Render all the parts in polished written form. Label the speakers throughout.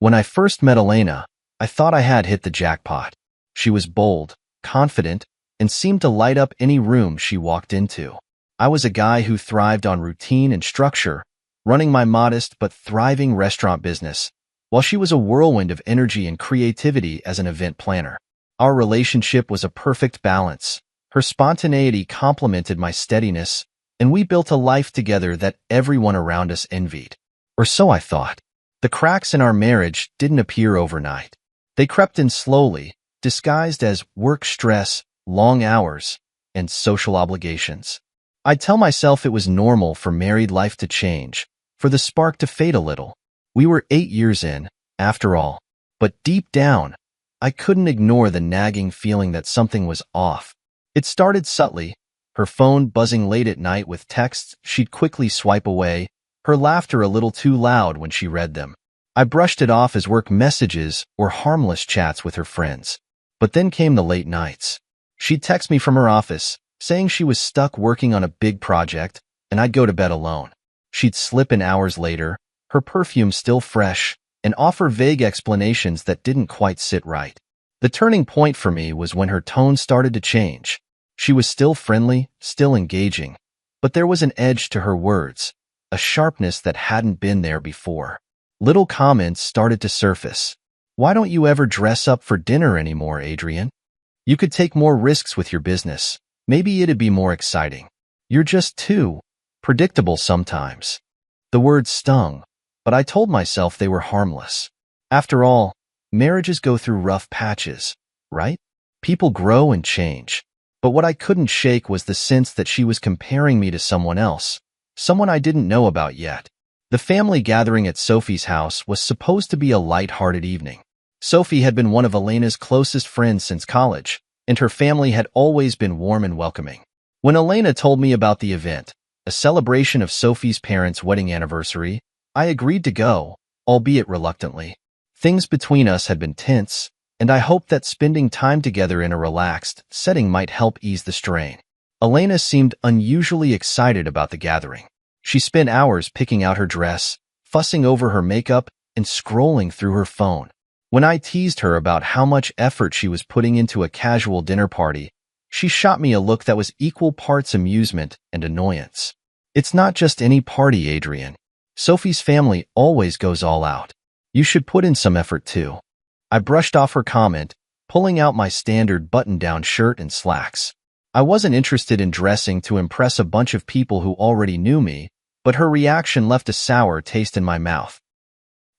Speaker 1: When I first met Elena, I thought I had hit the jackpot. She was bold, confident, and seemed to light up any room she walked into. I was a guy who thrived on routine and structure, running my modest but thriving restaurant business, while she was a whirlwind of energy and creativity as an event planner. Our relationship was a perfect balance. Her spontaneity complemented my steadiness, and we built a life together that everyone around us envied. Or so I thought. The cracks in our marriage didn't appear overnight. They crept in slowly, disguised as work stress, long hours, and social obligations. I'd tell myself it was normal for married life to change, for the spark to fade a little. We were 8 years in, after all. But deep down, I couldn't ignore the nagging feeling that something was off. It started subtly, her phone buzzing late at night with texts she'd quickly swipe away, her laughter a little too loud when she read them. I brushed it off as work messages or harmless chats with her friends. But then came the late nights. She'd text me from her office, saying she was stuck working on a big project, and I'd go to bed alone. She'd slip in hours later, her perfume still fresh, and offer vague explanations that didn't quite sit right. The turning point for me was when her tone started to change. She was still friendly, still engaging, but there was an edge to her words, a sharpness that hadn't been there before. Little comments started to surface. "Why don't you ever dress up for dinner anymore, Adrian? You could take more risks with your business. Maybe it'd be more exciting. You're just too predictable sometimes." The words stung, but I told myself they were harmless. After all, marriages go through rough patches, right? People grow and change. But what I couldn't shake was the sense that she was comparing me to someone else, someone I didn't know about yet. The family gathering at Sophie's house was supposed to be a light-hearted evening. Sophie had been one of Elena's closest friends since college, and her family had always been warm and welcoming. When Elena told me about the event, a celebration of Sophie's parents' wedding anniversary, I agreed to go, albeit reluctantly. Things between us had been tense, and I hoped that spending time together in a relaxed setting might help ease the strain. Elena seemed unusually excited about the gathering. She spent hours picking out her dress, fussing over her makeup, and scrolling through her phone. When I teased her about how much effort she was putting into a casual dinner party, she shot me a look that was equal parts amusement and annoyance. "It's not just any party, Adrian. Sophie's family always goes all out. You should put in some effort too." I brushed off her comment, pulling out my standard button-down shirt and slacks. I wasn't interested in dressing to impress a bunch of people who already knew me, but her reaction left a sour taste in my mouth.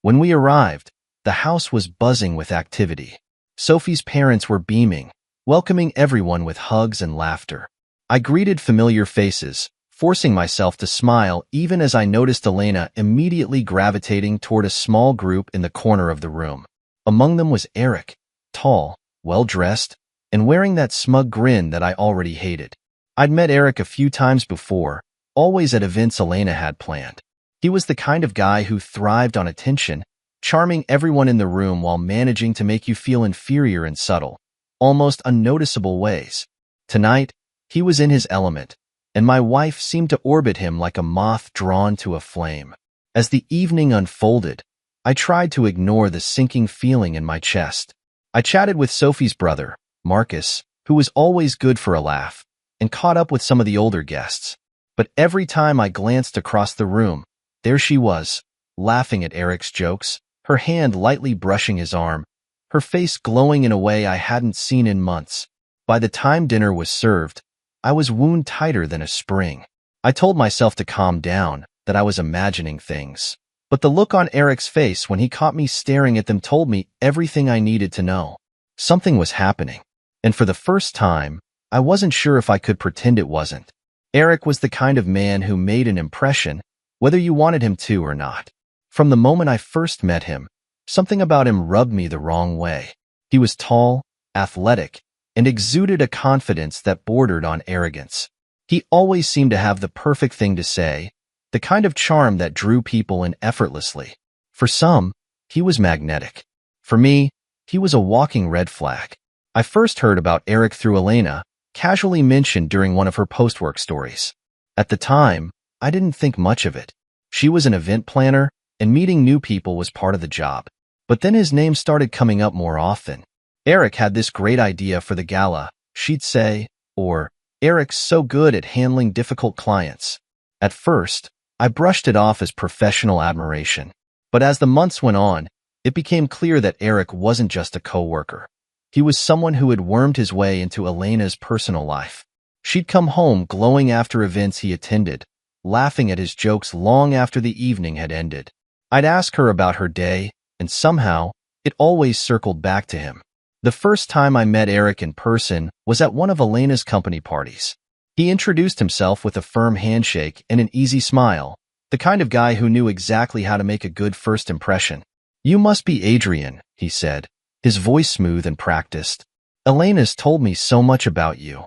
Speaker 1: When we arrived, the house was buzzing with activity. Sophie's parents were beaming, welcoming everyone with hugs and laughter. I greeted familiar faces, forcing myself to smile even as I noticed Elena immediately gravitating toward a small group in the corner of the room. Among them was Eric, tall, well-dressed, and wearing that smug grin that I already hated. I'd met Eric a few times before, always at events Elena had planned. He was the kind of guy who thrived on attention, charming everyone in the room while managing to make you feel inferior in subtle, almost unnoticeable ways. Tonight, he was in his element, and my wife seemed to orbit him like a moth drawn to a flame. As the evening unfolded, I tried to ignore the sinking feeling in my chest. I chatted with Sophie's brother, Marcus, who was always good for a laugh, and caught up with some of the older guests. But every time I glanced across the room, there she was, laughing at Eric's jokes, her hand lightly brushing his arm, her face glowing in a way I hadn't seen in months. By the time dinner was served, I was wound tighter than a spring. I told myself to calm down, that I was imagining things. But the look on Eric's face when he caught me staring at them told me everything I needed to know. Something was happening. And for the first time, I wasn't sure if I could pretend it wasn't. Eric was the kind of man who made an impression, whether you wanted him to or not. From the moment I first met him, something about him rubbed me the wrong way. He was tall, athletic, and exuded a confidence that bordered on arrogance. He always seemed to have the perfect thing to say, the kind of charm that drew people in effortlessly. For some, he was magnetic. For me, he was a walking red flag. I first heard about Eric through Elena, casually mentioned during one of her post-work stories. At the time, I didn't think much of it. She was an event planner, and meeting new people was part of the job. But then his name started coming up more often. Eric had this great idea for the gala, she'd say, or Eric's so good at handling difficult clients. At first, I brushed it off as professional admiration. But as the months went on, it became clear that Eric wasn't just a coworker. He was someone who had wormed his way into Elena's personal life. She'd come home glowing after events he attended, laughing at his jokes long after the evening had ended. I'd ask her about her day, and somehow, it always circled back to him. The first time I met Eric in person was at one of Elena's company parties. He introduced himself with a firm handshake and an easy smile, the kind of guy who knew exactly how to make a good first impression. "You must be Adrian," he said, his voice smooth and practiced. "Elena's told me so much about you."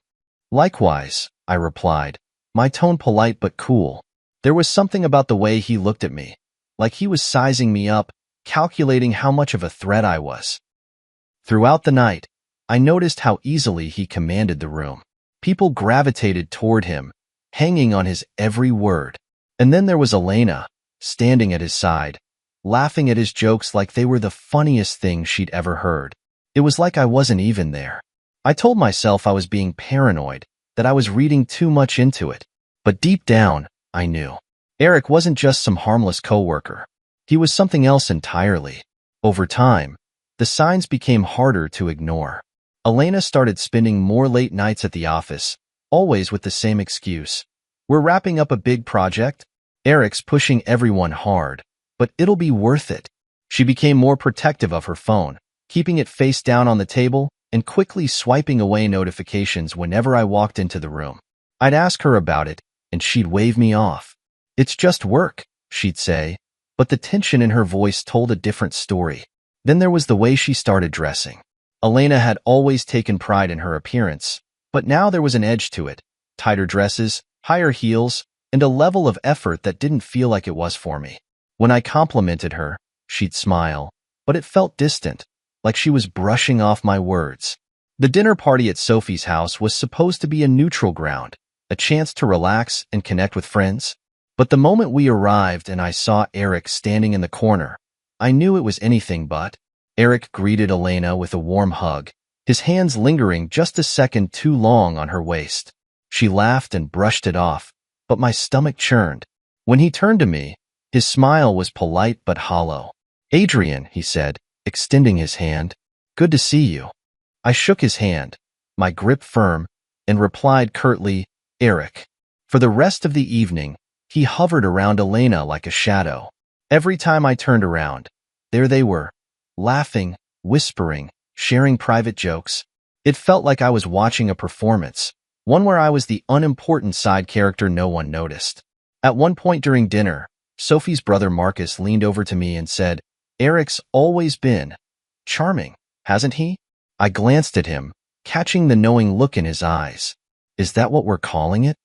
Speaker 1: "Likewise," I replied, my tone polite but cool. There was something about the way he looked at me, like he was sizing me up, calculating how much of a threat I was. Throughout the night, I noticed how easily he commanded the room. People gravitated toward him, hanging on his every word. And then there was Elena, standing at his side, laughing at his jokes like they were the funniest thing she'd ever heard. It was like I wasn't even there. I told myself I was being paranoid, that I was reading too much into it. But deep down, I knew. Eric wasn't just some harmless coworker. He was something else entirely. Over time, the signs became harder to ignore. Elena started spending more late nights at the office, always with the same excuse. "We're wrapping up a big project." Eric's pushing everyone hard, but it'll be worth it. She became more protective of her phone, keeping it face down on the table and quickly swiping away notifications whenever I walked into the room. I'd ask her about it, and she'd wave me off. "It's just work," she'd say, but the tension in her voice told a different story. Then there was the way she started dressing. Elena had always taken pride in her appearance, but now there was an edge to it. Tighter dresses, higher heels, and a level of effort that didn't feel like it was for me. When I complimented her, she'd smile, but it felt distant, like she was brushing off my words. The dinner party at Sophie's house was supposed to be a neutral ground, a chance to relax and connect with friends. But the moment we arrived and I saw Eric standing in the corner, I knew it was anything but. Eric greeted Elena with a warm hug, his hands lingering just a second too long on her waist. She laughed and brushed it off, but my stomach churned. When he turned to me, his smile was polite but hollow. "Adrian," he said, extending his hand. "Good to see you." I shook his hand, my grip firm, and replied curtly, "Eric." For the rest of the evening, he hovered around Elena like a shadow. Every time I turned around, there they were, laughing, whispering, sharing private jokes. It felt like I was watching a performance, one where I was the unimportant side character no one noticed. At one point during dinner, Sophie's brother Marcus leaned over to me and said, "Eric's always been charming, hasn't he?" I glanced at him, catching the knowing look in his eyes. "Is that what we're calling it?"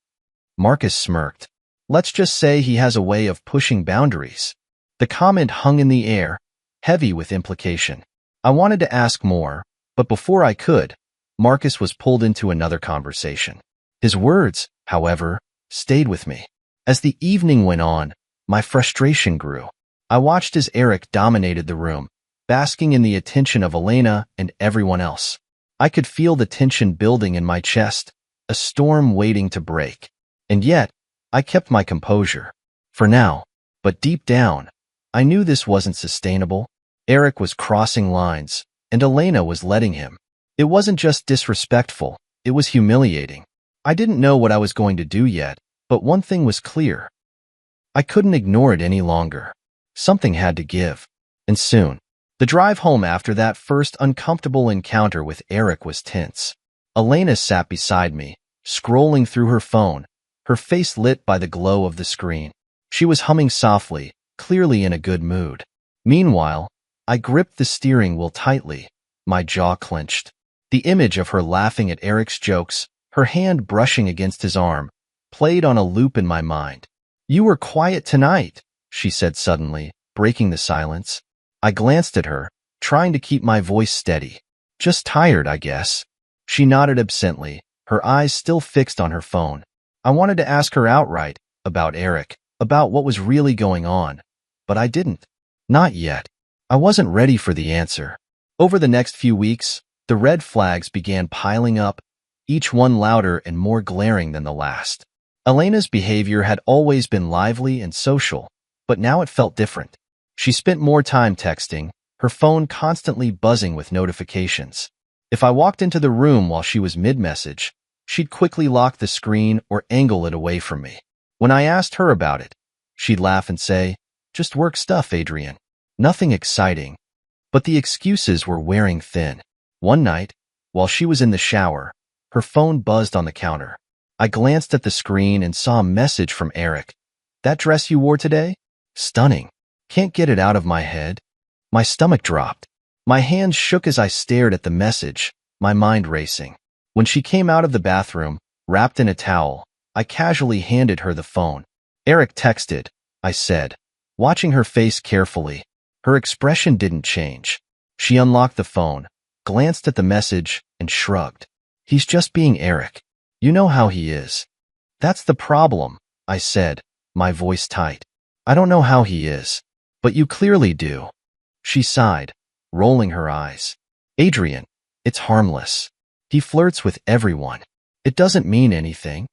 Speaker 1: Marcus smirked. "Let's just say he has a way of pushing boundaries." The comment hung in the air, heavy with implication. I wanted to ask more, but before I could, Marcus was pulled into another conversation. His words, however, stayed with me. As the evening went on, my frustration grew. I watched as Eric dominated the room, basking in the attention of Elena and everyone else. I could feel the tension building in my chest, a storm waiting to break. And yet, I kept my composure. For now. But deep down, I knew this wasn't sustainable. Eric was crossing lines, and Elena was letting him. It wasn't just disrespectful, it was humiliating. I didn't know what I was going to do yet, but one thing was clear. I couldn't ignore it any longer. Something had to give. And soon. The drive home after that first uncomfortable encounter with Eric was tense. Elena sat beside me, scrolling through her phone, her face lit by the glow of the screen. She was humming softly, clearly in a good mood. Meanwhile, I gripped the steering wheel tightly, my jaw clenched. The image of her laughing at Eric's jokes, her hand brushing against his arm, played on a loop in my mind. "You were quiet tonight," she said suddenly, breaking the silence. I glanced at her, trying to keep my voice steady. "Just tired, I guess." She nodded absently, her eyes still fixed on her phone. I wanted to ask her outright, about Eric, about what was really going on, but I didn't. Not yet. I wasn't ready for the answer. Over the next few weeks, the red flags began piling up, each one louder and more glaring than the last. Elena's behavior had always been lively and social, but now it felt different. She spent more time texting, her phone constantly buzzing with notifications. If I walked into the room while she was mid-message, she'd quickly lock the screen or angle it away from me. When I asked her about it, she'd laugh and say, "Just work stuff, Adrian. Nothing exciting." But the excuses were wearing thin. One night, while she was in the shower, her phone buzzed on the counter. I glanced at the screen and saw a message from Eric. "That dress you wore today? Stunning. Can't get it out of my head." My stomach dropped. My hands shook as I stared at the message, my mind racing. When she came out of the bathroom, wrapped in a towel, I casually handed her the phone. "Eric texted," I said, watching her face carefully. Her expression didn't change. She unlocked the phone, glanced at the message, and shrugged. "He's just being Eric. You know how he is." "That's the problem," I said, my voice tight. "I don't know how he is, but you clearly do." She sighed, rolling her eyes. "Adrian, it's harmless. He flirts with everyone. It doesn't mean anything."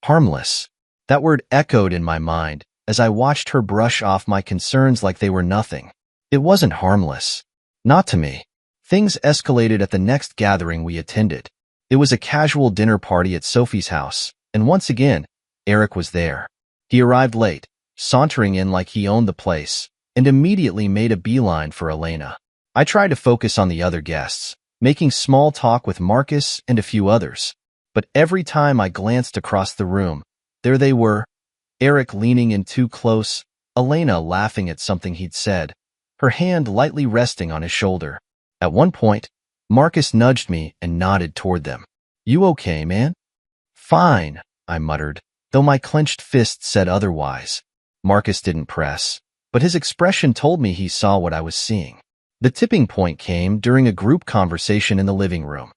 Speaker 1: Harmless. That word echoed in my mind as I watched her brush off my concerns like they were nothing. It wasn't harmless. Not to me. Things escalated at the next gathering we attended. It was a casual dinner party at Sophie's house, and once again, Eric was there. He arrived late, sauntering in like he owned the place, and immediately made a beeline for Elena. I tried to focus on the other guests, making small talk with Marcus and a few others. But every time I glanced across the room, there they were, Eric leaning in too close, Elena laughing at something he'd said, her hand lightly resting on his shoulder. At one point, Marcus nudged me and nodded toward them. "You okay, man?" "Fine," I muttered, though my clenched fist said otherwise. Marcus didn't press, but his expression told me he saw what I was seeing. The tipping point came during a group conversation in the living room.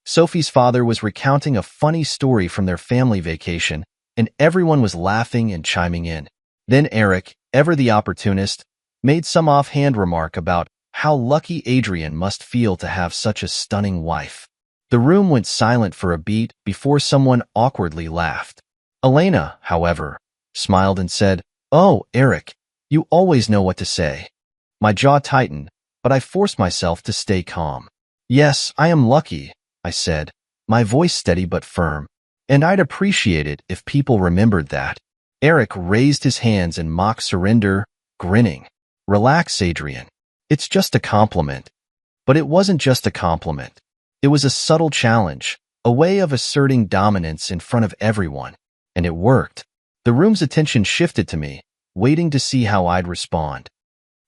Speaker 1: Sophie's father was recounting a funny story from their family vacation, and everyone was laughing and chiming in. Then Eric, ever the opportunist, made some offhand remark about how lucky Adrian must feel to have such a stunning wife. The room went silent for a beat before someone awkwardly laughed. Elena, however, smiled and said, "Oh, Eric, you always know what to say." My jaw tightened, but I forced myself to stay calm. "Yes, I am lucky," I said, my voice steady but firm. "And I'd appreciate it if people remembered that." Eric raised his hands in mock surrender, grinning. "Relax, Adrian. It's just a compliment." But it wasn't just a compliment. It was a subtle challenge, a way of asserting dominance in front of everyone. And it worked. The room's attention shifted to me, waiting to see how I'd respond.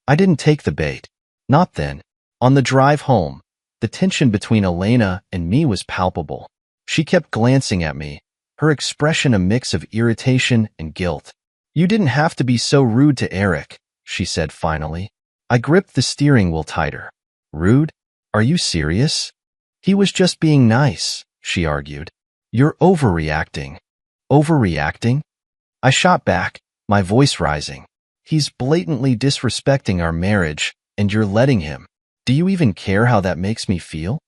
Speaker 1: I didn't take the bait. Not then. On the drive home, the tension between Elena and me was palpable. She kept glancing at me, her expression a mix of irritation and guilt. "You didn't have to be so rude to Eric," she said finally. I gripped the steering wheel tighter. "Rude? Are you serious?" "He was just being nice," she argued. "You're overreacting." "Overreacting?" I shot back, my voice rising. "He's blatantly disrespecting our marriage, and you're letting him. Do you even care how that makes me feel?"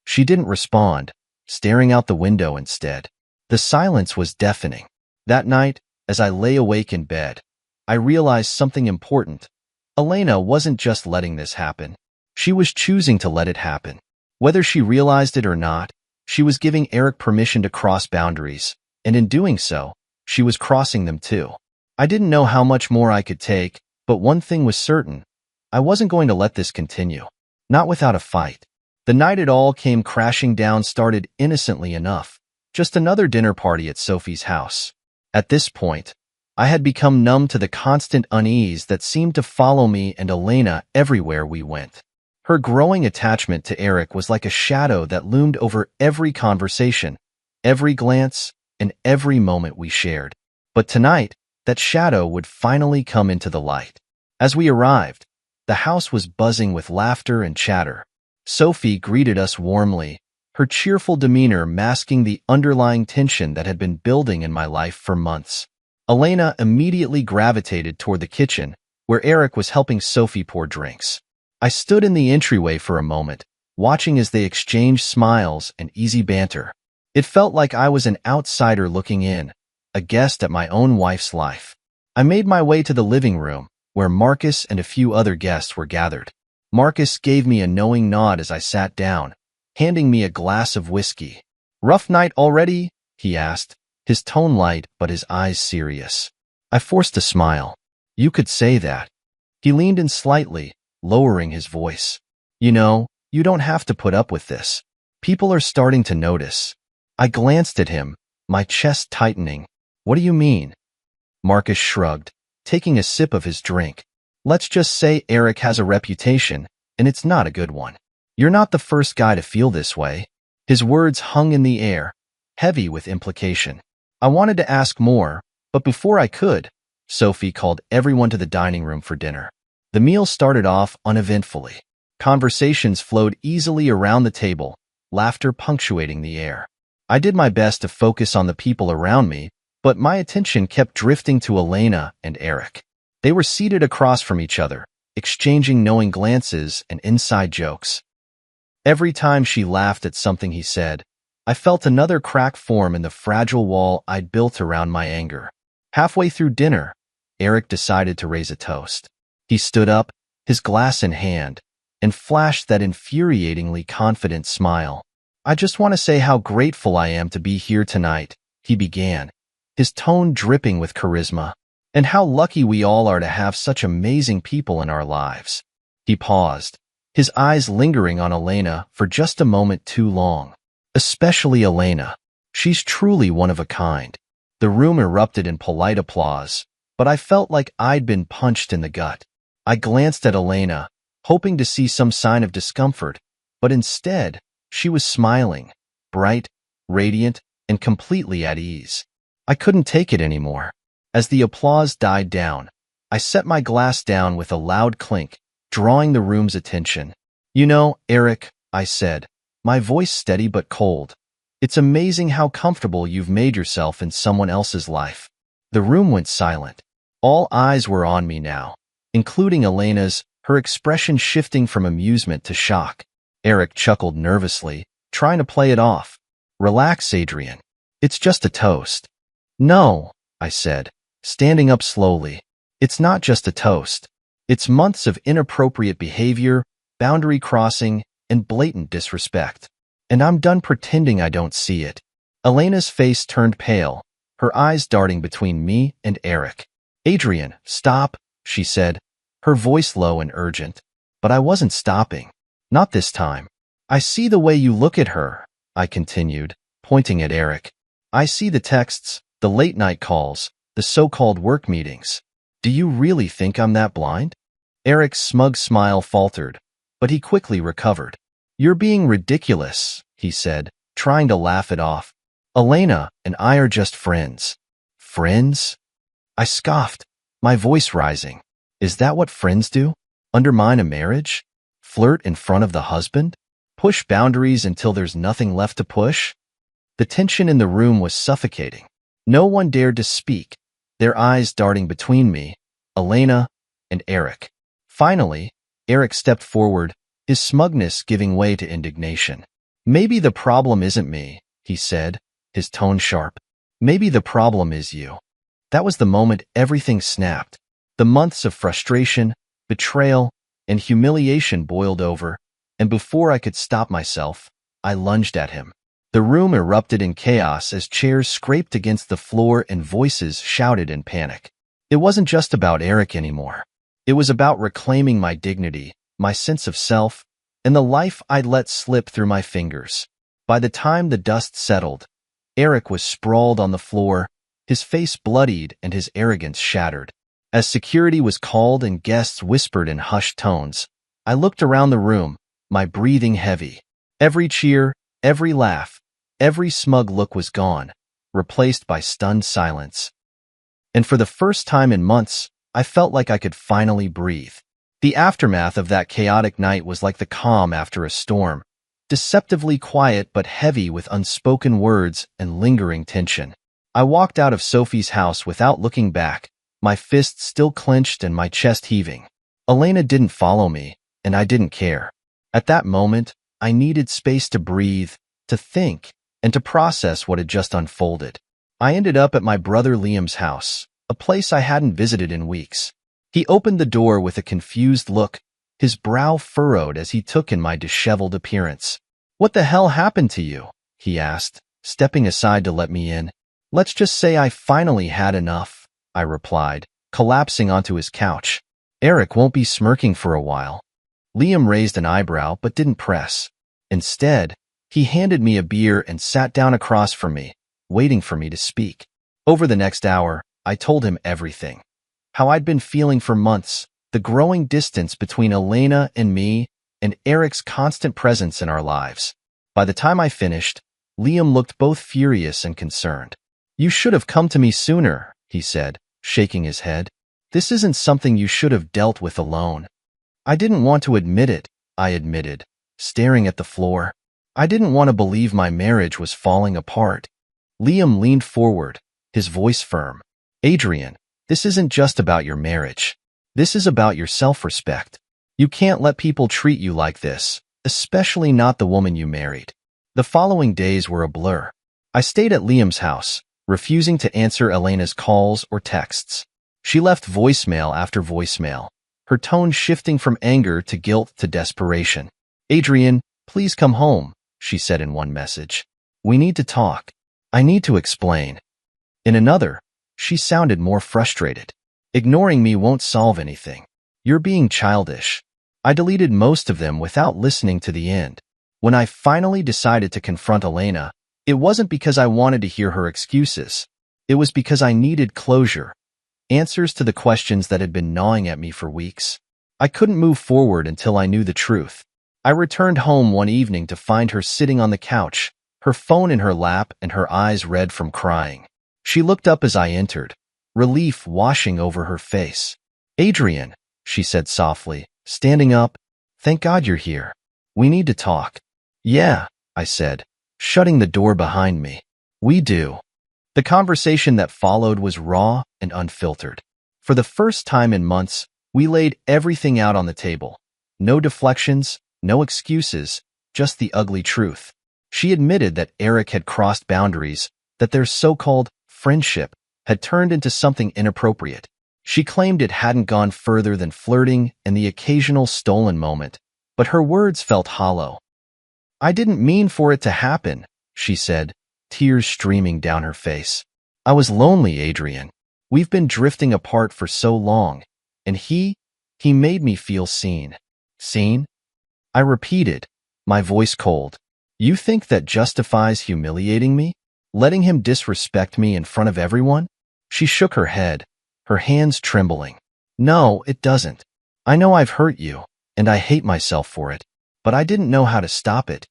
Speaker 1: She didn't respond, staring out the window instead. The silence was deafening. That night, as I lay awake in bed, I realized something important. Elena wasn't just letting this happen. She was choosing to let it happen. Whether she realized it or not, she was giving Eric permission to cross boundaries, and in doing so, she was crossing them too. I didn't know how much more I could take, but one thing was certain. I wasn't going to let this continue. Not without a fight. The night it all came crashing down started innocently enough. Just another dinner party at Sophie's house. At this point, I had become numb to the constant unease that seemed to follow me and Elena everywhere we went. Her growing attachment to Eric was like a shadow that loomed over every conversation, every glance, and every moment we shared. But tonight, that shadow would finally come into the light. As we arrived, the house was buzzing with laughter and chatter. Sophie greeted us warmly, her cheerful demeanor masking the underlying tension that had been building in my life for months. Elena immediately gravitated toward the kitchen, where Eric was helping Sophie pour drinks. I stood in the entryway for a moment, watching as they exchanged smiles and easy banter. It felt like I was an outsider looking in, a guest at my own wife's life. I made my way to the living room, where Marcus and a few other guests were gathered. Marcus gave me a knowing nod as I sat down, handing me a glass of whiskey. "Rough night already?" he asked, his tone light but his eyes serious. I forced a smile. "You could say that." He leaned in slightly, lowering his voice. "You know, you don't have to put up with this. People are starting to notice." I glanced at him, my chest tightening. "What do you mean?" Marcus shrugged, taking a sip of his drink. "Let's just say Eric has a reputation, and it's not a good one. You're not the first guy to feel this way." His words hung in the air, heavy with implication. I wanted to ask more, but before I could, Sophie called everyone to the dining room for dinner. The meal started off uneventfully. Conversations flowed easily around the table, laughter punctuating the air. I did my best to focus on the people around me, but my attention kept drifting to Elena and Eric. They were seated across from each other, exchanging knowing glances and inside jokes. Every time she laughed at something he said, I felt another crack form in the fragile wall I'd built around my anger. Halfway through dinner, Eric decided to raise a toast. He stood up, his glass in hand, and flashed that infuriatingly confident smile. "I just want to say how grateful I am to be here tonight," he began, his tone dripping with charisma, "and how lucky we all are to have such amazing people in our lives." He paused, his eyes lingering on Elena for just a moment too long. "Especially Elena. She's truly one of a kind." The room erupted in polite applause, but I felt like I'd been punched in the gut. I glanced at Elena, hoping to see some sign of discomfort, but instead, she was smiling, bright, radiant, and completely at ease. I couldn't take it anymore. As the applause died down, I set my glass down with a loud clink, drawing the room's attention. "You know, Eric," I said, my voice steady but cold, "it's amazing how comfortable you've made yourself in someone else's life." The room went silent. All eyes were on me now, including Elena's, her expression shifting from amusement to shock. Eric chuckled nervously, trying to play it off. "Relax, Adrian. It's just a toast." "No," I said, standing up slowly. "It's not just a toast. It's months of inappropriate behavior, boundary crossing, and blatant disrespect. And I'm done pretending I don't see it." Elena's face turned pale, her eyes darting between me and Eric. "Adrian, stop," she said, her voice low and urgent. But I wasn't stopping. Not this time. "I see the way you look at her," I continued, pointing at Eric. "I see the texts, the late-night calls, the so-called work meetings. Do you really think I'm that blind?" Eric's smug smile faltered, but he quickly recovered. "You're being ridiculous," he said, trying to laugh it off. "Elena and I are just friends." "Friends?" I scoffed, my voice rising. "Is that what friends do? Undermine a marriage? Flirt in front of the husband? Push boundaries until there's nothing left to push?" The tension in the room was suffocating. No one dared to speak, their eyes darting between me, Elena, and Eric. Finally, Eric stepped forward, his smugness giving way to indignation. "Maybe the problem isn't me," he said, his tone sharp. "Maybe the problem is you." That was the moment everything snapped. The months of frustration, betrayal, and humiliation boiled over, and before I could stop myself, I lunged at him. The room erupted in chaos as chairs scraped against the floor and voices shouted in panic. It wasn't just about Eric anymore. It was about reclaiming my dignity, my sense of self, and the life I'd let slip through my fingers. By the time the dust settled, Eric was sprawled on the floor, his face bloodied and his arrogance shattered. As security was called and guests whispered in hushed tones, I looked around the room, my breathing heavy. Every cheer, every laugh, every smug look was gone, replaced by stunned silence. And for the first time in months, I felt like I could finally breathe. The aftermath of that chaotic night was like the calm after a storm, deceptively quiet but heavy with unspoken words and lingering tension. I walked out of Sophie's house without looking back, my fists still clenched and my chest heaving. Elena didn't follow me, and I didn't care. At that moment, I needed space to breathe, to think, and to process what had just unfolded. I ended up at my brother Liam's house, a place I hadn't visited in weeks. He opened the door with a confused look, his brow furrowed as he took in my disheveled appearance. "What the hell happened to you?" he asked, stepping aside to let me in. "Let's just say I finally had enough," I replied, collapsing onto his couch. "Eric won't be smirking for a while." Liam raised an eyebrow but didn't press. Instead, he handed me a beer and sat down across from me, waiting for me to speak. Over the next hour, I told him everything. How I'd been feeling for months, the growing distance between Elena and me, and Eric's constant presence in our lives. By the time I finished, Liam looked both furious and concerned. "You should have come to me sooner," he said, shaking his head. "This isn't something you should have dealt with alone." "I didn't want to admit it," I admitted, staring at the floor. "I didn't want to believe my marriage was falling apart." Liam leaned forward, his voice firm. "Adrian, this isn't just about your marriage. This is about your self-respect. You can't let people treat you like this, especially not the woman you married." The following days were a blur. I stayed at Liam's house, refusing to answer Elena's calls or texts. She left voicemail after voicemail, her tone shifting from anger to guilt to desperation. "Adrian, please come home," she said in one message. "We need to talk. I need to explain." In another, she sounded more frustrated. "Ignoring me won't solve anything. You're being childish." I deleted most of them without listening to the end. When I finally decided to confront Elena, it wasn't because I wanted to hear her excuses. It was because I needed closure, answers to the questions that had been gnawing at me for weeks. I couldn't move forward until I knew the truth. I returned home one evening to find her sitting on the couch, her phone in her lap and her eyes red from crying. She looked up as I entered, relief washing over her face. "Adrian," she said softly, standing up, "thank God you're here. We need to talk." "Yeah," I said, shutting the door behind me. "We do." The conversation that followed was raw and unfiltered. For the first time in months, we laid everything out on the table. No deflections, no excuses, just the ugly truth. She admitted that Eric had crossed boundaries, that their so-called friendship had turned into something inappropriate. She claimed it hadn't gone further than flirting and the occasional stolen moment, but her words felt hollow. "I didn't mean for it to happen," she said, tears streaming down her face. "I was lonely, Adrian. We've been drifting apart for so long, and he made me feel seen." "Seen?" I repeated, my voice cold. "You think that justifies humiliating me? Letting him disrespect me in front of everyone?" She shook her head, her hands trembling. "No, it doesn't. I know I've hurt you, and I hate myself for it, but I didn't know how to stop it."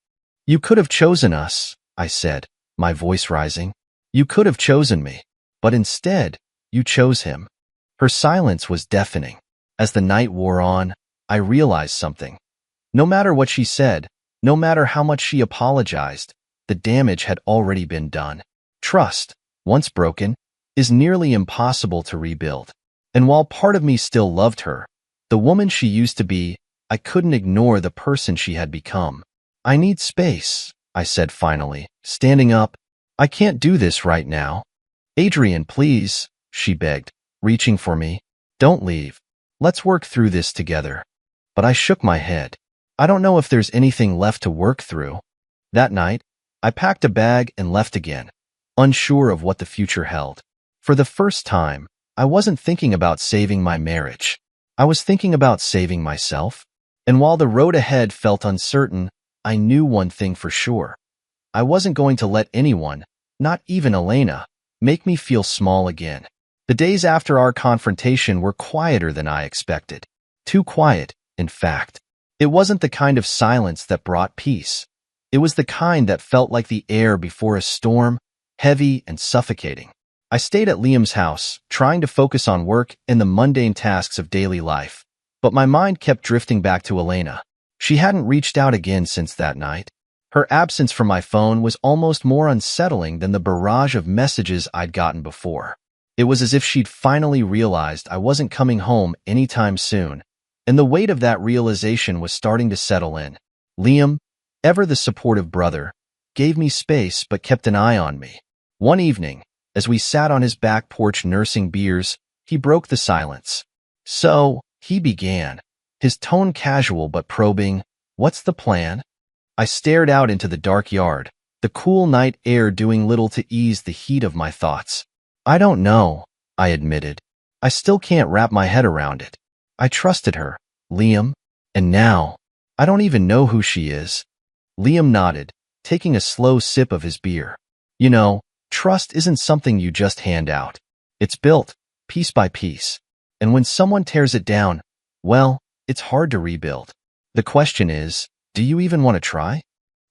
Speaker 1: "You could have chosen us," I said, my voice rising. "You could have chosen me, but instead, you chose him." Her silence was deafening. As the night wore on, I realized something. No matter what she said, no matter how much she apologized, the damage had already been done. Trust, once broken, is nearly impossible to rebuild. And while part of me still loved her, the woman she used to be, I couldn't ignore the person she had become. "I need space," I said finally, standing up. "I can't do this right now." "Adrian, please," she begged, reaching for me. "Don't leave. Let's work through this together." But I shook my head. I don't know if there's anything left to work through. That night, I packed a bag and left again, unsure of what the future held. For the first time, I wasn't thinking about saving my marriage. I was thinking about saving myself. And while the road ahead felt uncertain, I knew one thing for sure. I wasn't going to let anyone, not even Elena, make me feel small again. The days after our confrontation were quieter than I expected. Too quiet, in fact. It wasn't the kind of silence that brought peace. It was the kind that felt like the air before a storm, heavy and suffocating. I stayed at Liam's house, trying to focus on work and the mundane tasks of daily life. But my mind kept drifting back to Elena. She hadn't reached out again since that night. Her absence from my phone was almost more unsettling than the barrage of messages I'd gotten before. It was as if she'd finally realized I wasn't coming home anytime soon, and the weight of that realization was starting to settle in. Liam, ever the supportive brother, gave me space but kept an eye on me. One evening, as we sat on his back porch nursing beers, he broke the silence. "So," he began, his tone casual but probing, "what's the plan?" I stared out into the dark yard, the cool night air doing little to ease the heat of my thoughts. "I don't know," I admitted. "I still can't wrap my head around it. I trusted her, Liam, and now, I don't even know who she is." Liam nodded, taking a slow sip of his beer. "You know, trust isn't something you just hand out. It's built, piece by piece. And when someone tears it down, well, it's hard to rebuild. The question is, do you even want to try?"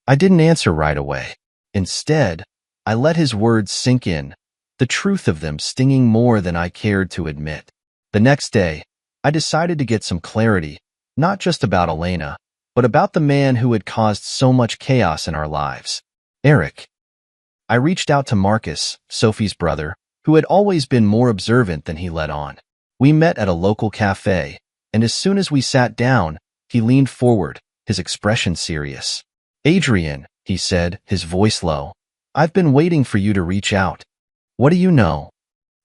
Speaker 1: I didn't answer right away. Instead, I let his words sink in, the truth of them stinging more than I cared to admit. The next day, I decided to get some clarity, not just about Elena, but about the man who had caused so much chaos in our lives. Eric. I reached out to Marcus, Sophie's brother, who had always been more observant than he let on. We met at a local cafe, and as soon as we sat down, he leaned forward, his expression serious. "Adrian," he said, his voice low, "I've been waiting for you to reach out." "What do you know?"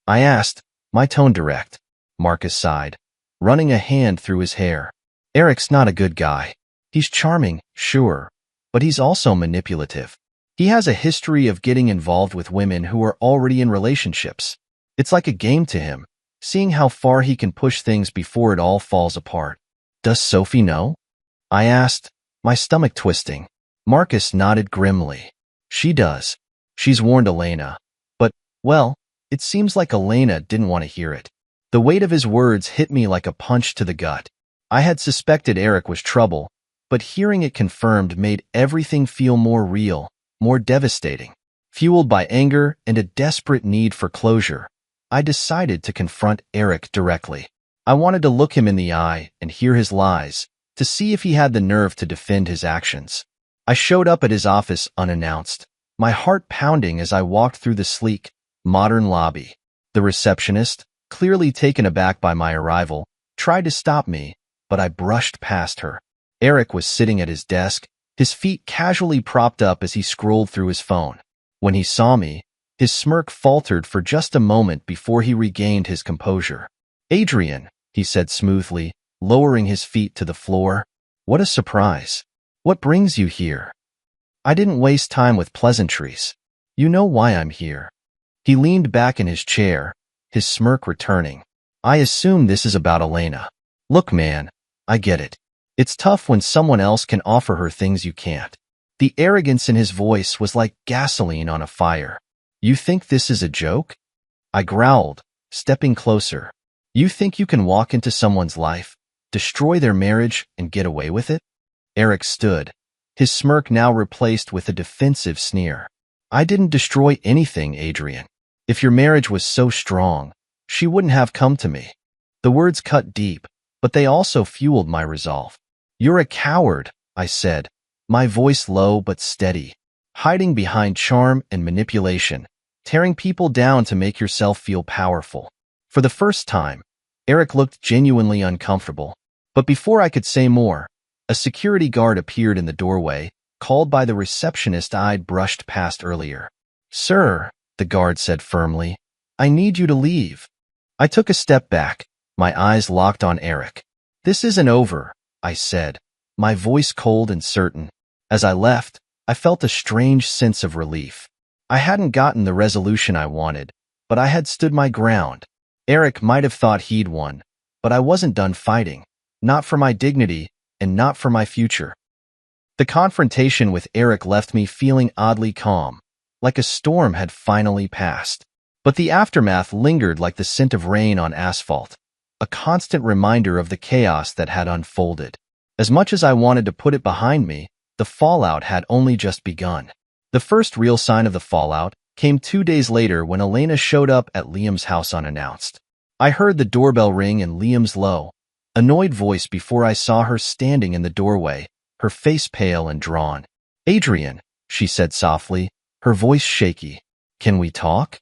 Speaker 1: I asked, my tone direct. Marcus sighed, running a hand through his hair. "Eric's not a good guy. He's charming, sure, but he's also manipulative. He has a history of getting involved with women who are already in relationships. It's like a game to him, seeing how far he can push things before it all falls apart." "Does Sophie know?" I asked, my stomach twisting. Marcus nodded grimly. "She does. She's warned Elena. But, well, it seems like Elena didn't want to hear it." The weight of his words hit me like a punch to the gut. I had suspected Eric was trouble, but hearing it confirmed made everything feel more real, more devastating. Fueled by anger and a desperate need for closure, I decided to confront Eric directly. I wanted to look him in the eye and hear his lies, to see if he had the nerve to defend his actions. I showed up at his office unannounced, my heart pounding as I walked through the sleek, modern lobby. The receptionist, clearly taken aback by my arrival, tried to stop me, but I brushed past her. Eric was sitting at his desk, his feet casually propped up as he scrolled through his phone. When he saw me, his smirk faltered for just a moment before he regained his composure. "Adrian," he said smoothly, lowering his feet to the floor. "What a surprise. What brings you here?" "I didn't waste time with pleasantries. You know why I'm here." He leaned back in his chair, his smirk returning. "I assume this is about Elena. Look, man, I get it. It's tough when someone else can offer her things you can't." The arrogance in his voice was like gasoline on a fire. "You think this is a joke?" I growled, stepping closer. "You think you can walk into someone's life, destroy their marriage, and get away with it?" Eric stood, his smirk now replaced with a defensive sneer. "I didn't destroy anything, Adrian. If your marriage was so strong, she wouldn't have come to me." The words cut deep, but they also fueled my resolve. "You're a coward," I said, my voice low but steady, "hiding behind charm and manipulation, tearing people down to make yourself feel powerful." For the first time, Eric looked genuinely uncomfortable, but before I could say more, a security guard appeared in the doorway, called by the receptionist I'd brushed past earlier. "Sir," the guard said firmly, "I need you to leave." I took a step back, my eyes locked on Eric. "This isn't over," I said, my voice cold and certain. As I left, I felt a strange sense of relief. I hadn't gotten the resolution I wanted, but I had stood my ground. Eric might have thought he'd won, but I wasn't done fighting, not for my dignity and not for my future. The confrontation with Eric left me feeling oddly calm, like a storm had finally passed. But the aftermath lingered like the scent of rain on asphalt, a constant reminder of the chaos that had unfolded. As much as I wanted to put it behind me, the fallout had only just begun. The first real sign of the fallout came 2 days later when Elena showed up at Liam's house unannounced. I heard the doorbell ring in Liam's low, annoyed voice before I saw her standing in the doorway, her face pale and drawn. "Adrian," she said softly, her voice shaky. "Can we talk?"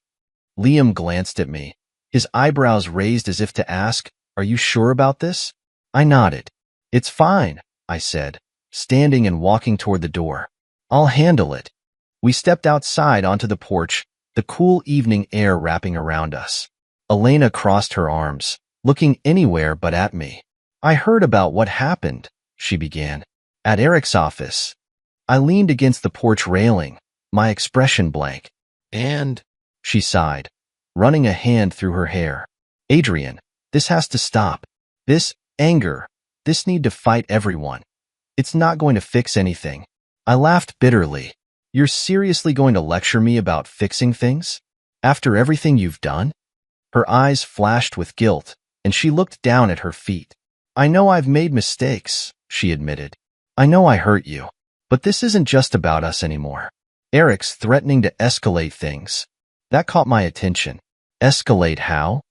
Speaker 1: Liam glanced at me, his eyebrows raised as if to ask, "Are you sure about this?" I nodded. "It's fine," I said, standing and walking toward the door. "I'll handle it." We stepped outside onto the porch, the cool evening air wrapping around us. Elena crossed her arms, looking anywhere but at me. "I heard about what happened," she began. "At Eric's office." I leaned against the porch railing, my expression blank. "And?" she sighed, running a hand through her hair. "Adrian, this has to stop. This anger, this need to fight everyone. It's not going to fix anything." I laughed bitterly. "You're seriously going to lecture me about fixing things? After everything you've done?" Her eyes flashed with guilt, and she looked down at her feet. "I know I've made mistakes," she admitted. "I know I hurt you. But this isn't just about us anymore. Eric's threatening to escalate things." That caught my attention. "Escalate how?"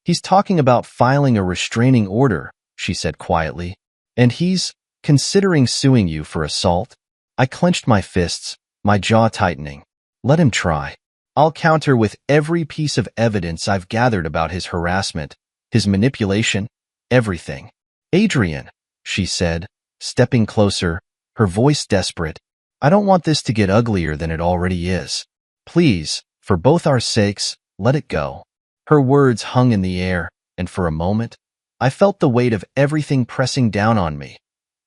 Speaker 1: "He's talking about filing a restraining order," she said quietly. "And he's considering suing you for assault." I clenched my fists, my jaw tightening. "Let him try. I'll counter with every piece of evidence I've gathered about his harassment, his manipulation, everything." "Adrian," she said, stepping closer, her voice desperate, "I don't want this to get uglier than it already is. Please, for both our sakes, let it go." Her words hung in the air, and for a moment, I felt the weight of everything pressing down on me.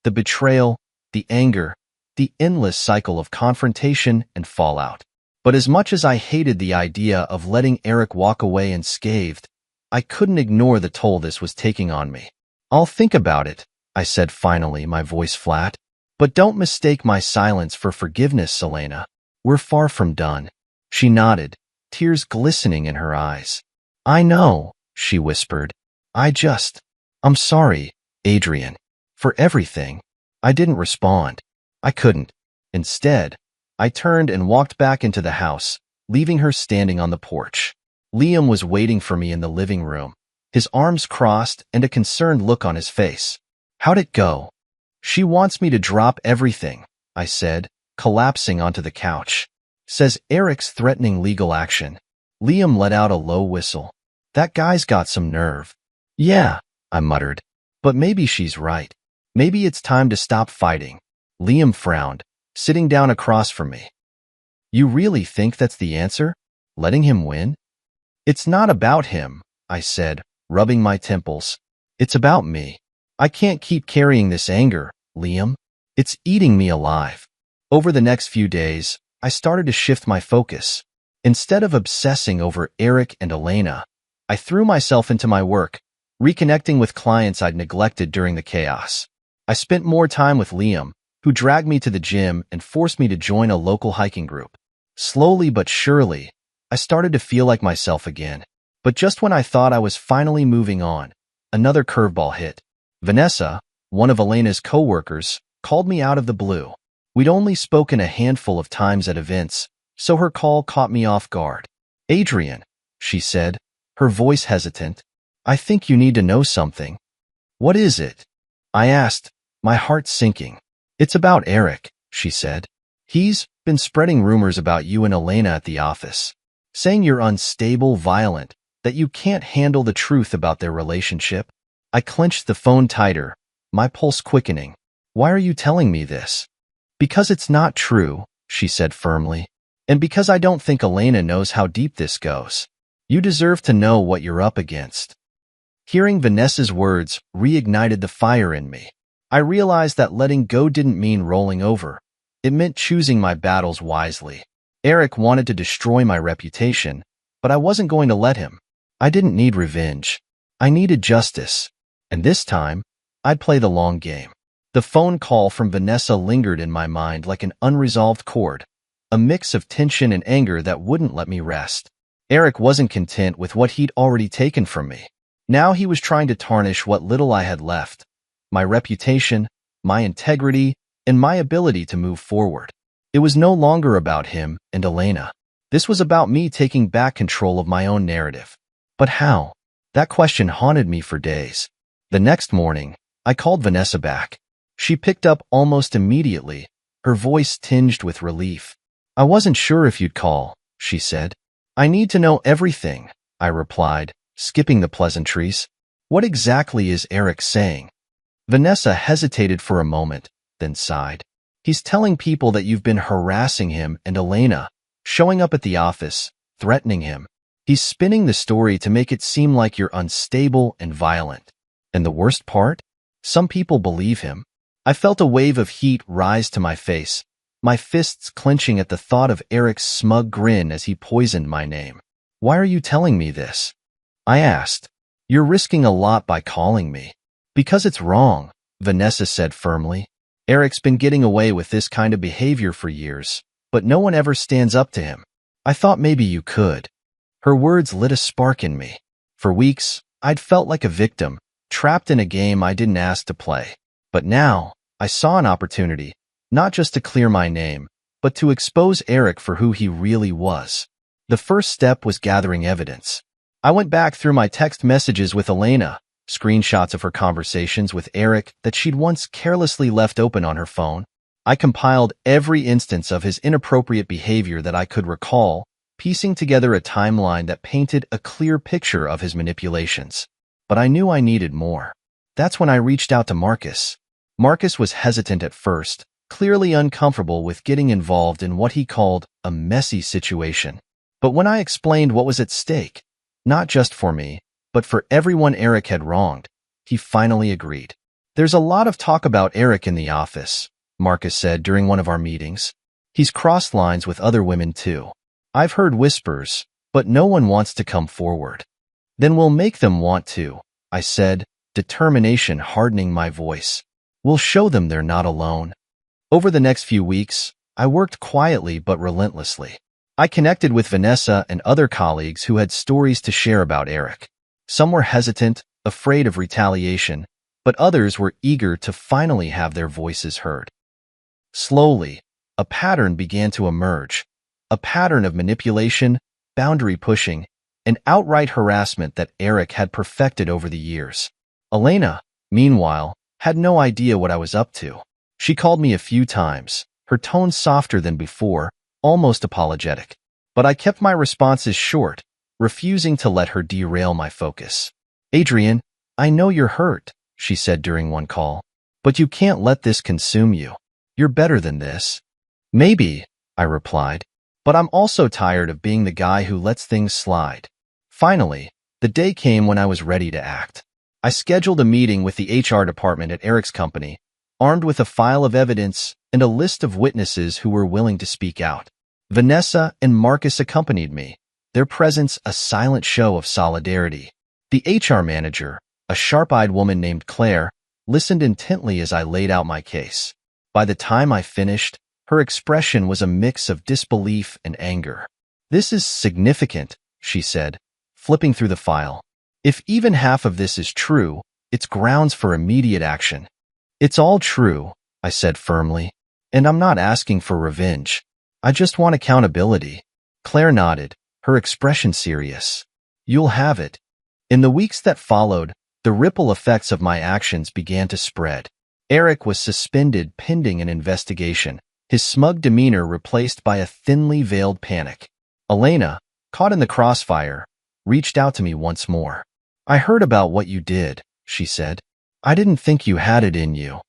Speaker 1: The betrayal, the anger, the endless cycle of confrontation and fallout. But as much as I hated the idea of letting Eric walk away unscathed, I couldn't ignore the toll this was taking on me. "I'll think about it," I said finally, my voice flat. "But don't mistake my silence for forgiveness, Elena. We're far from done." She nodded, tears glistening in her eyes. "I know," she whispered. I'm sorry, Adrian, for everything." I didn't respond. I couldn't. Instead, I turned and walked back into the house, leaving her standing on the porch. Liam was waiting for me in the living room, his arms crossed and a concerned look on his face. "How'd it go?" "She wants me to drop everything," I said, collapsing onto the couch. "Says Eric's threatening legal action." Liam let out a low whistle. "That guy's got some nerve." "Yeah," I muttered. "But maybe she's right. Maybe it's time to stop fighting." Liam frowned, sitting down across from me. "You really think that's the answer? Letting him win?" "It's not about him," I said, rubbing my temples. "It's about me. I can't keep carrying this anger, Liam. It's eating me alive." Over the next few days, I started to shift my focus. Instead of obsessing over Eric and Elena, I threw myself into my work, reconnecting with clients I'd neglected during the chaos. I spent more time with Liam, who dragged me to the gym and forced me to join a local hiking group. Slowly but surely, I started to feel like myself again. But just when I thought I was finally moving on, another curveball hit. Vanessa, one of Elena's coworkers, called me out of the blue. We'd only spoken a handful of times at events, so her call caught me off guard. "Adrian," she said, her voice hesitant, "I think you need to know something." "What is it?" I asked, my heart sinking. "It's about Eric," she said. "He's been spreading rumors about you and Elena at the office, saying you're unstable, violent, that you can't handle the truth about their relationship." I clenched the phone tighter, my pulse quickening. "Why are you telling me this?" "Because it's not true," she said firmly. "And because I don't think Elena knows how deep this goes. You deserve to know what you're up against." Hearing Vanessa's words reignited the fire in me. I realized that letting go didn't mean rolling over. It meant choosing my battles wisely. Eric wanted to destroy my reputation, but I wasn't going to let him. I didn't need revenge. I needed justice. And this time, I'd play the long game. The phone call from Vanessa lingered in my mind like an unresolved chord, a mix of tension and anger that wouldn't let me rest. Eric wasn't content with what he'd already taken from me. Now he was trying to tarnish what little I had left, my reputation, my integrity, and my ability to move forward. It was no longer about him and Elena. This was about me taking back control of my own narrative. But how? That question haunted me for days. The next morning, I called Vanessa back. She picked up almost immediately, her voice tinged with relief. "I wasn't sure if you'd call," she said. "I need to know everything," I replied, skipping the pleasantries. What exactly is Eric saying? Vanessa hesitated for a moment, then sighed. He's telling people that you've been harassing him and Elena, showing up at the office, threatening him. He's spinning the story to make it seem like you're unstable and violent. And the worst part? Some people believe him. I felt a wave of heat rise to my face, my fists clenching at the thought of Eric's smug grin as he poisoned my name. Why are you telling me this? I asked. You're risking a lot by calling me. Because it's wrong, Vanessa said firmly. Eric's been getting away with this kind of behavior for years, but no one ever stands up to him. I thought maybe you could. Her words lit a spark in me. For weeks, I'd felt like a victim, trapped in a game I didn't ask to play. But now, I saw an opportunity, not just to clear my name, but to expose Eric for who he really was. The first step was gathering evidence. I went back through my text messages with Elena, screenshots of her conversations with Eric that she'd once carelessly left open on her phone. I compiled every instance of his inappropriate behavior that I could recall, piecing together a timeline that painted a clear picture of his manipulations. But I knew I needed more. That's when I reached out to Marcus. Marcus was hesitant at first, clearly uncomfortable with getting involved in what he called a messy situation. But when I explained what was at stake, not just for me, but for everyone Eric had wronged, he finally agreed. There's a lot of talk about Eric in the office, Marcus said during one of our meetings. He's crossed lines with other women too. I've heard whispers, but no one wants to come forward. Then we'll make them want to, I said, determination hardening my voice. We'll show them they're not alone. Over the next few weeks, I worked quietly but relentlessly. I connected with Vanessa and other colleagues who had stories to share about Eric. Some were hesitant, afraid of retaliation, but others were eager to finally have their voices heard. Slowly, a pattern began to emerge, a pattern of manipulation, boundary pushing, and outright harassment that Eric had perfected over the years. Elena, meanwhile, had no idea what I was up to. She called me a few times, her tone softer than before, almost apologetic. But I kept my responses short, refusing to let her derail my focus. Adrian, I know you're hurt, she said during one call, but you can't let this consume you. You're better than this. Maybe, I replied, but I'm also tired of being the guy who lets things slide. Finally, the day came when I was ready to act. I scheduled a meeting with the HR department at Eric's company, armed with a file of evidence and a list of witnesses who were willing to speak out. Vanessa and Marcus accompanied me, their presence a silent show of solidarity. The HR manager, a sharp-eyed woman named Claire, listened intently as I laid out my case. By the time I finished, her expression was a mix of disbelief and anger. This is significant, she said, flipping through the file. If even half of this is true, it's grounds for immediate action. It's all true, I said firmly, and I'm not asking for revenge. I just want accountability. Claire nodded, her expression serious. You'll have it. In the weeks that followed, the ripple effects of my actions began to spread. Eric was suspended pending an investigation, his smug demeanor replaced by a thinly veiled panic. Elena, caught in the crossfire, reached out to me once more. I heard about what you did, she said. I didn't think you had it in you.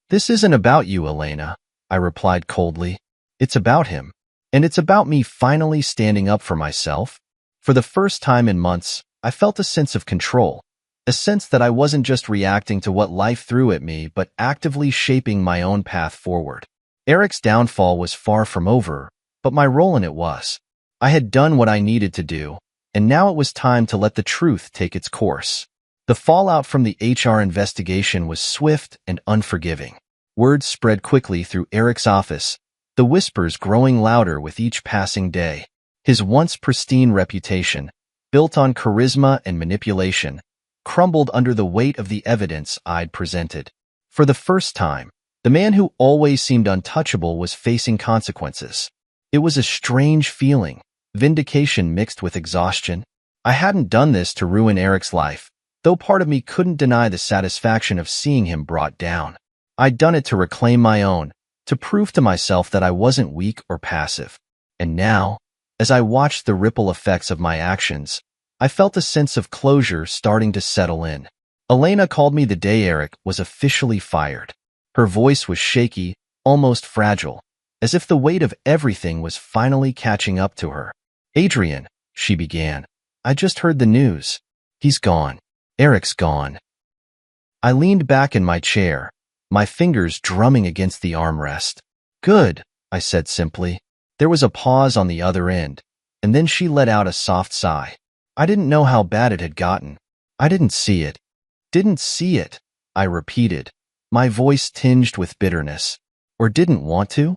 Speaker 1: This isn't about you, Elena, I replied coldly. It's about him. And it's about me finally standing up for myself. For the first time in months, I felt a sense of control, a sense that I wasn't just reacting to what life threw at me, but actively shaping my own path forward. Eric's downfall was far from over, but my role in it was. I had done what I needed to do, and now it was time to let the truth take its course. The fallout from the HR investigation was swift and unforgiving. Word spread quickly through Eric's office, the whispers growing louder with each passing day. His once pristine reputation, built on charisma and manipulation, crumbled under the weight of the evidence I'd presented. For the first time, the man who always seemed untouchable was facing consequences. It was a strange feeling, vindication mixed with exhaustion. I hadn't done this to ruin Eric's life, though part of me couldn't deny the satisfaction of seeing him brought down. I'd done it to reclaim my own, to prove to myself that I wasn't weak or passive. And now, as I watched the ripple effects of my actions, I felt a sense of closure starting to settle in. Elena called me the day Eric was officially fired. Her voice was shaky, almost fragile, as if the weight of everything was finally catching up to her. "Adrian," she began, "I just heard the news. He's gone. Eric's gone." I leaned back in my chair, my fingers drumming against the armrest. "Good," I said simply. There was a pause on the other end, and then she let out a soft sigh. I didn't know how bad it had gotten. I didn't see it. Didn't see it, I repeated, my voice tinged with bitterness. Or didn't want to?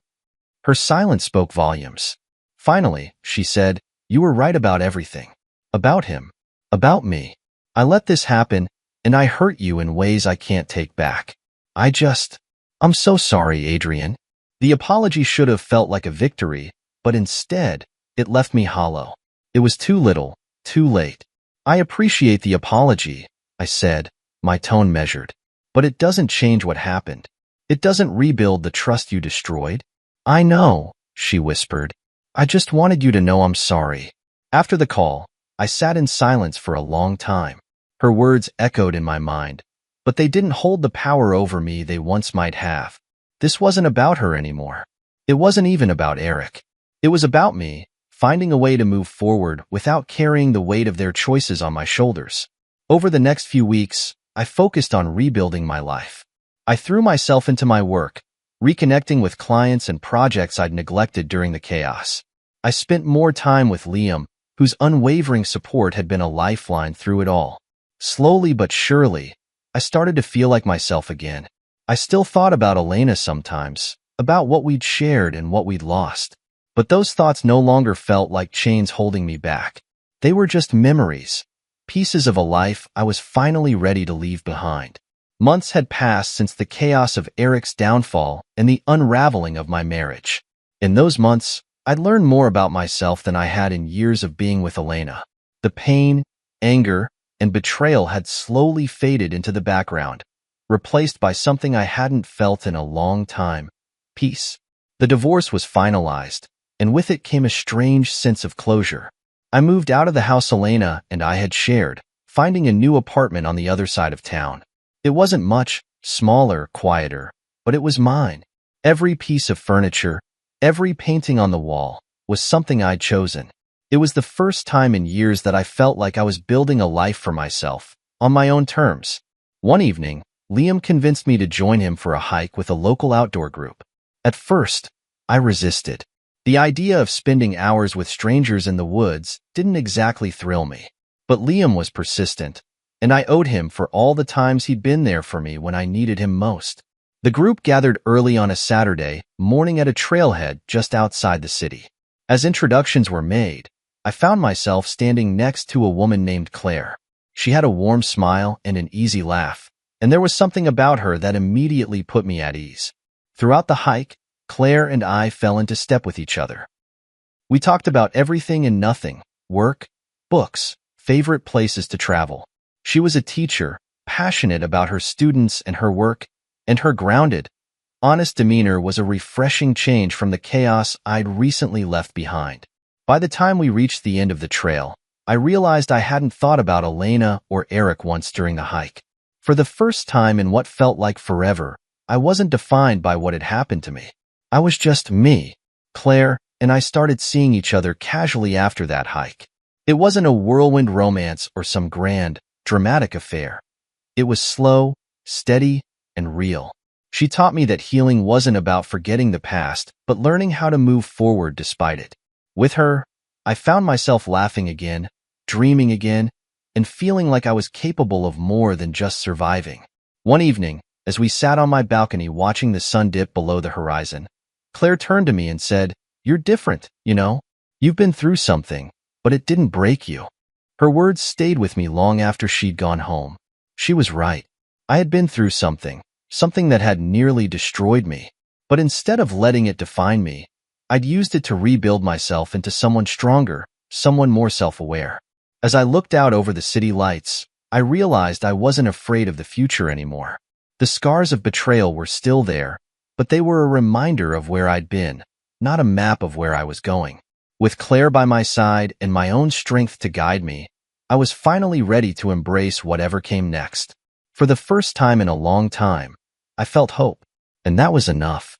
Speaker 1: Her silence spoke volumes. Finally, she said, "You were right about everything. About him. About me. I let this happen, and I hurt you in ways I can't take back. I'm so sorry, Adrian." The apology should have felt like a victory, but instead, it left me hollow. It was too little, too late. "I appreciate the apology," I said, my tone measured. "But it doesn't change what happened. It doesn't rebuild the trust you destroyed." "I know," she whispered. "I just wanted you to know I'm sorry." After the call, I sat in silence for a long time. Her words echoed in my mind, but they didn't hold the power over me they once might have. This wasn't about her anymore. It wasn't even about Eric. It was about me, finding a way to move forward without carrying the weight of their choices on my shoulders. Over the next few weeks, I focused on rebuilding my life. I threw myself into my work, reconnecting with clients and projects I'd neglected during the chaos. I spent more time with Liam, whose unwavering support had been a lifeline through it all. Slowly but surely, I started to feel like myself again. I still thought about Elena sometimes, about what we'd shared and what we'd lost. But those thoughts no longer felt like chains holding me back. They were just memories, pieces of a life I was finally ready to leave behind. Months had passed since the chaos of Eric's downfall and the unraveling of my marriage. In those months, I'd learned more about myself than I had in years of being with Elena. The pain, anger, and betrayal had slowly faded into the background, replaced by something I hadn't felt in a long time: peace. The divorce was finalized, and with it came a strange sense of closure. I moved out of the house Elena and I had shared, finding a new apartment on the other side of town. It wasn't much, smaller, quieter, but it was mine. Every piece of furniture, every painting on the wall, was something I'd chosen. It was the first time in years that I felt like I was building a life for myself, on my own terms. One evening, Liam convinced me to join him for a hike with a local outdoor group. At first, I resisted. The idea of spending hours with strangers in the woods didn't exactly thrill me. But Liam was persistent, and I owed him for all the times he'd been there for me when I needed him most. The group gathered early on a Saturday morning at a trailhead just outside the city. As introductions were made, I found myself standing next to a woman named Claire. She had a warm smile and an easy laugh, and there was something about her that immediately put me at ease. Throughout the hike, Claire and I fell into step with each other. We talked about everything and nothing: work, books, favorite places to travel. She was a teacher, passionate about her students and her work, and her grounded, honest demeanor was a refreshing change from the chaos I'd recently left behind. By the time we reached the end of the trail, I realized I hadn't thought about Elena or Eric once during the hike. For the first time in what felt like forever, I wasn't defined by what had happened to me. I was just me. Claire and I started seeing each other casually after that hike. It wasn't a whirlwind romance or some grand, dramatic affair. It was slow, steady, and real. She taught me that healing wasn't about forgetting the past, but learning how to move forward despite it. With her, I found myself laughing again, dreaming again, and feeling like I was capable of more than just surviving. One evening, as we sat on my balcony watching the sun dip below the horizon, Claire turned to me and said, "You're different, you know? You've been through something, but it didn't break you." Her words stayed with me long after she'd gone home. She was right. I had been through something that had nearly destroyed me. But instead of letting it define me, I'd used it to rebuild myself into someone stronger, someone more self-aware. As I looked out over the city lights, I realized I wasn't afraid of the future anymore. The scars of betrayal were still there, but they were a reminder of where I'd been, not a map of where I was going. With Claire by my side and my own strength to guide me, I was finally ready to embrace whatever came next. For the first time in a long time, I felt hope, and that was enough.